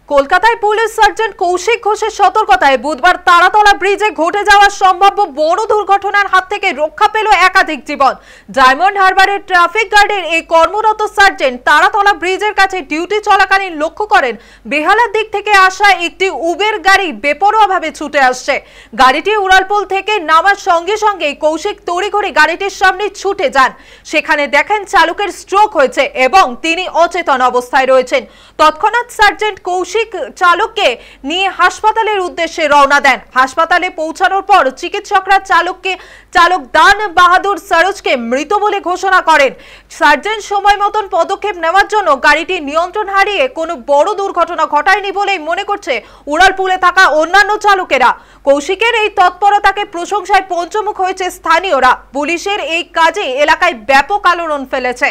কলকাতায় police sergeant Kaushik ঘোষের সতর্কতায় বুধবার তারাতলা ব্রিজে ঘটে যাওয়া সম্ভাব্য বড় দুর্ঘটনার হাত থেকে রক্ষা পেল একাধিক জীবন। ডায়মন্ড হারবারের ট্রাফিক গার্ডের এই কর্মরত সার্জেন্ট তারাতলা ব্রিজের কাছে ডিউটি চলাকালীন লক্ষ্য করেন বেহালার দিক থেকে আসা একটি উবের গাড়ি বেপরোয়াভাবে ছুটে আসছে। গাড়িটি উড়ালপুল থেকে নামার সঙ্গে সঙ্গেই কৌশিক তড়িঘড়ি গাড়িটির সামনে ছুটে যান। সেখানে দেখেন চালকের স্ট্রোক হয়েছে এবং তিনি অচেতন অবস্থায় রয়েছেন। তৎক্ষণাৎ সার্জেন্ট কৌশিক চালককে নিয়ে হাসপাতালের উদ্দেশ্যে রওনা দেন। হাসপাতালে পৌঁছানোর পর চিকিৎসকরা চালক দান বাহাদুর সরোজকে মৃত বলে ঘোষণা করেন। সার্জেন্ট সময় মতন পদক্ষেপ নেওয়ার জন্য গাড়িটি নিয়ন্ত্রণ হারিয়ে কোনো বড় দুর্ঘটনা ঘটায়নি বলেই মনে করছে উড়ালপুলে থাকা অন্যান্য চালকেরা। কৌশিকের এই তৎপরতাকে প্রশংসায় পঞ্চমুখ হয়েছে স্থানীয়রা। পুলিশের এই কাজে এলাকায় ব্যাপক আলোড়ন ফেলেছে।